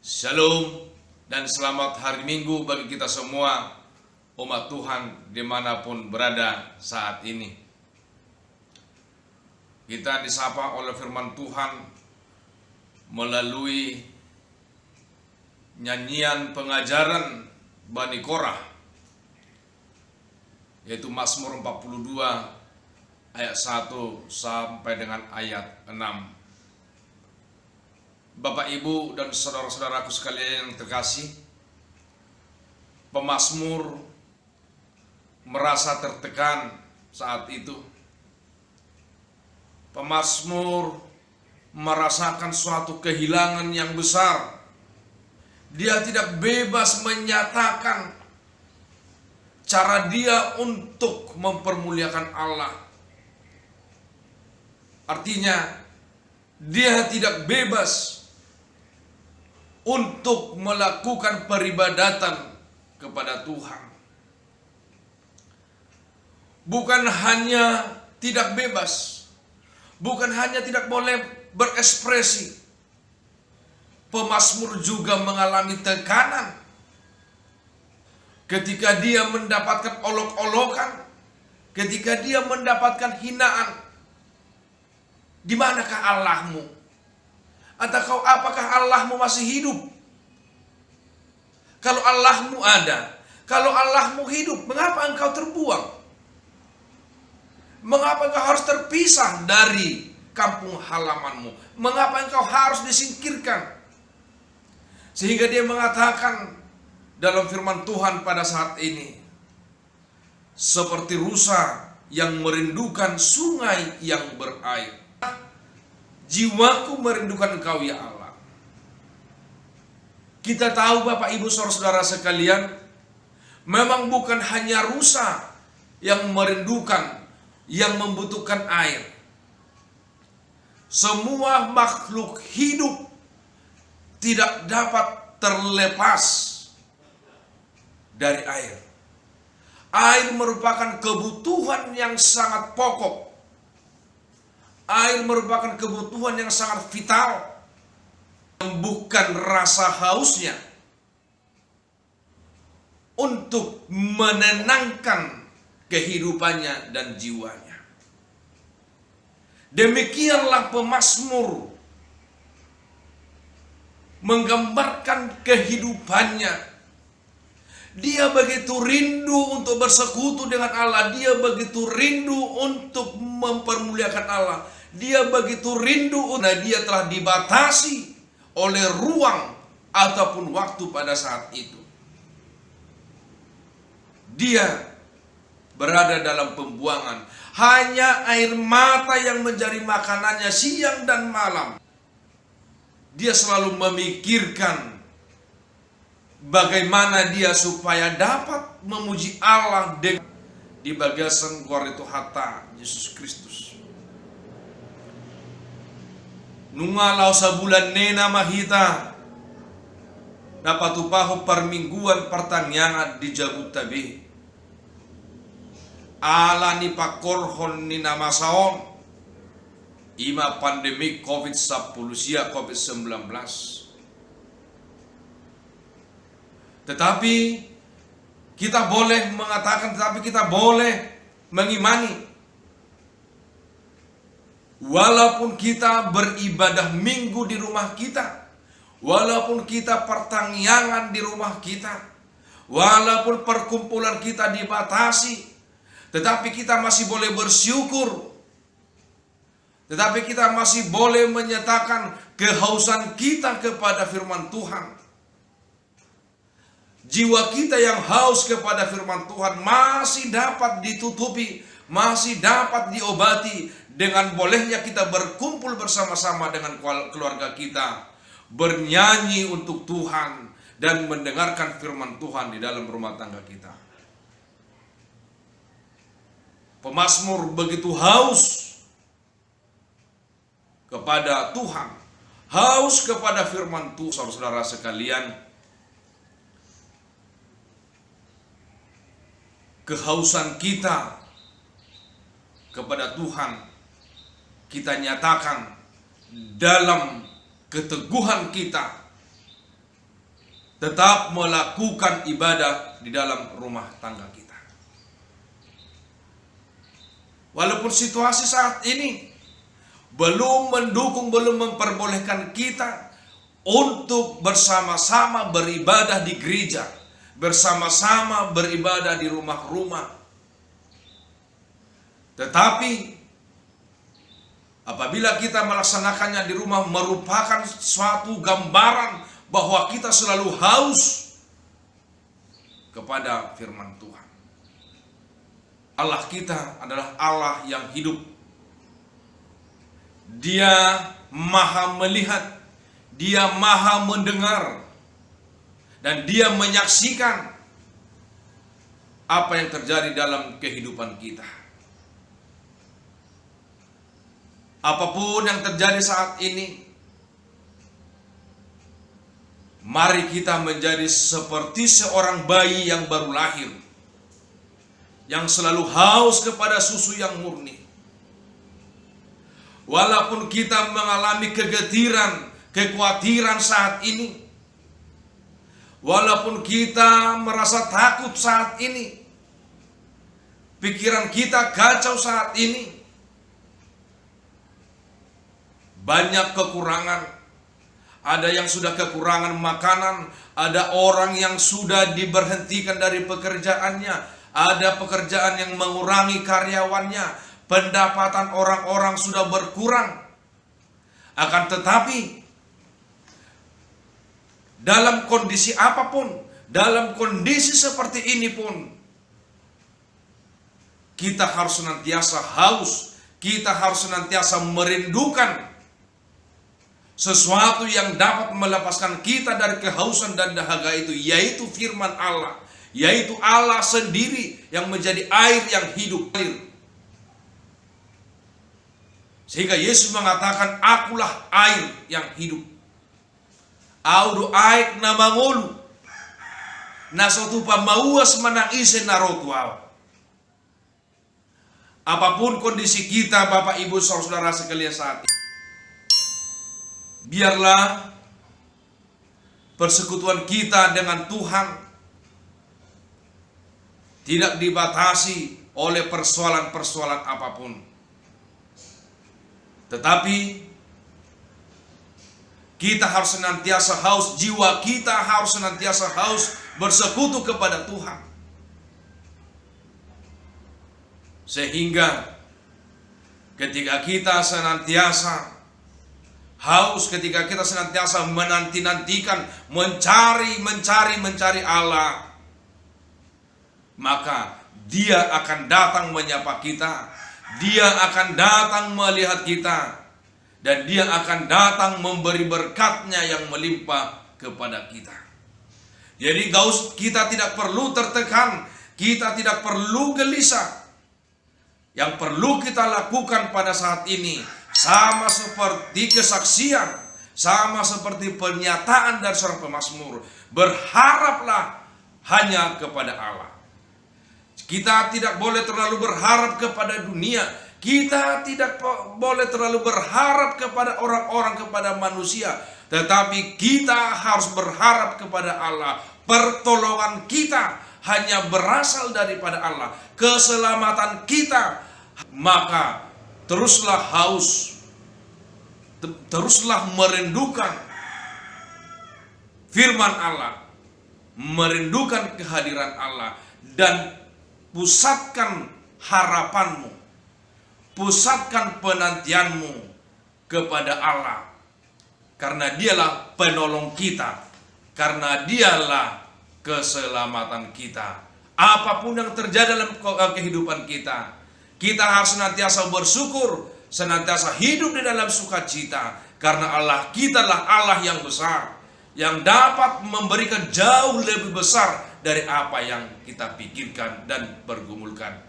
Shalom dan selamat hari Minggu bagi kita semua umat Tuhan dimanapun berada saat ini. Kita disapa oleh firman Tuhan melalui nyanyian pengajaran Bani Korah, yaitu Mazmur 42 ayat 1 sampai dengan ayat 6. Bapak, Ibu, dan saudara-saudaraku sekalian yang terkasih, pemazmur merasa tertekan saat itu. Pemazmur merasakan suatu kehilangan yang besar. Dia tidak bebas menyatakan cara dia untuk mempermuliakan Allah. Artinya, dia tidak bebas untuk melakukan peribadatan kepada Tuhan. Bukan hanya tidak bebas, bukan hanya tidak boleh berekspresi, pemazmur juga mengalami tekanan ketika dia mendapatkan olok-olokan, ketika dia mendapatkan hinaan. Di manakah Allahmu? Atau apakah Allahmu masih hidup? Kalau Allahmu ada, kalau Allahmu hidup, mengapa engkau terbuang? Mengapa engkau harus terpisah dari kampung halamanmu? Mengapa engkau harus disingkirkan? Sehingga dia mengatakan dalam firman Tuhan pada saat ini, seperti rusa yang merindukan sungai yang berair, jiwaku merindukan Engkau ya Allah. Kita tahu Bapak, Ibu, saudara-saudara sekalian, memang bukan hanya rusa yang merindukan, yang membutuhkan air. Semua makhluk hidup tidak dapat terlepas dari air. Air merupakan kebutuhan yang sangat pokok. Air merupakan kebutuhan yang sangat vital, menyembuhkan rasa hausnya, untuk menenangkan kehidupannya dan jiwanya. Demikianlah pemazmur menggambarkan kehidupannya. Dia begitu rindu untuk bersekutu dengan Allah. Dia begitu rindu untuk mempermuliakan Allah. Dia begitu rindu, nah dia telah dibatasi oleh ruang ataupun waktu pada saat itu. Dia berada dalam pembuangan. Hanya air mata yang menjadi makanannya siang dan malam. Dia selalu memikirkan bagaimana dia supaya dapat memuji Allah dengan di bagasan Gorito Hatta Yesus Kristus. Nungalau sabulan nena mahita dapat upaho permingguan pertanyaan di Jabut Tabi. Ala ni pakorhon ni namasaon ima pandemi COVID-10 sia COVID-19. Tetapi kita boleh mengatakan, tetapi kita boleh mengimani, walaupun kita beribadah minggu di rumah kita, walaupun kita pertangyangan di rumah kita, walaupun perkumpulan kita dibatasi, tetapi kita masih boleh bersyukur. Tetapi kita masih boleh menyatakan kehausan kita kepada firman Tuhan. Jiwa kita yang haus kepada firman Tuhan masih dapat ditutupi, masih dapat diobati dengan bolehnya kita berkumpul bersama-sama dengan keluarga kita, bernyanyi untuk Tuhan dan mendengarkan firman Tuhan di dalam rumah tangga kita. Pemazmur begitu haus kepada Tuhan, haus kepada firman Tuhan. Saudara-saudara sekalian, kehausan kita kepada Tuhan kita nyatakan dalam keteguhan kita tetap melakukan ibadah di dalam rumah tangga kita. Walaupun situasi saat ini belum mendukung, belum memperbolehkan kita untuk bersama-sama beribadah di gereja, bersama-sama beribadah di rumah-rumah. Tetapi apabila kita melaksanakannya di rumah, merupakan suatu gambaran bahwa kita selalu haus kepada firman Tuhan. Allah kita adalah Allah yang hidup. Dia maha melihat, Dia maha mendengar, dan Dia menyaksikan apa yang terjadi dalam kehidupan kita. Apapun yang terjadi saat ini, mari kita menjadi seperti seorang bayi yang baru lahir, yang selalu haus kepada susu yang murni. Walaupun kita mengalami kegetiran, kekhawatiran saat ini, walaupun kita merasa takut saat ini, pikiran kita kacau saat ini, banyak kekurangan. Ada yang sudah kekurangan makanan, ada orang yang sudah diberhentikan dari pekerjaannya, ada pekerjaan yang mengurangi karyawannya, pendapatan orang-orang sudah berkurang. Akan tetapi, dalam kondisi apapun, dalam kondisi seperti ini pun, kita harus senantiasa haus, kita harus senantiasa merindukan sesuatu yang dapat melepaskan kita dari kehausan dan dahaga itu, yaitu firman Allah, yaitu Allah sendiri yang menjadi air yang hidup. Sehingga Yesus mengatakan, akulah air yang hidup. Audu aik na mangolu, na suatu pamauas manang isen na rotuaw. Apapun kondisi kita, Bapak Ibu Saudara sekalian saat ini, biarlah persekutuan kita dengan Tuhan tidak dibatasi oleh persoalan-persoalan apapun. Tetapi kita harus senantiasa haus, jiwa kita harus senantiasa haus bersekutu kepada Tuhan. Sehingga ketika kita senantiasa haus, ketika kita senantiasa menanti-nantikan, mencari Allah, maka Dia akan datang menyapa kita, Dia akan datang melihat kita, dan Dia akan datang memberi berkat-Nya yang melimpah kepada kita. Jadi kita tidak perlu tertekan, kita tidak perlu gelisah. Yang perlu kita lakukan pada saat ini, sama seperti kesaksian, sama seperti pernyataan dari seorang pemazmur, berharaplah hanya kepada Allah. Kita tidak boleh terlalu berharap kepada dunia, kita tidak boleh terlalu berharap kepada orang-orang, kepada manusia, tetapi kita harus berharap kepada Allah. Pertolongan kita hanya berasal daripada Allah, keselamatan kita. Maka teruslah haus, teruslah merindukan firman Allah, merindukan kehadiran Allah, dan pusatkan harapanmu, pusatkan penantianmu kepada Allah, karena Dialah penolong kita, karena Dialah keselamatan kita. Apapun yang terjadi dalam kehidupan kita, kita harus senantiasa bersyukur, senantiasa hidup di dalam sukacita, karena Allah kita adalah Allah yang besar, yang dapat memberikan jauh lebih besar dari apa yang kita pikirkan dan pergumulkan.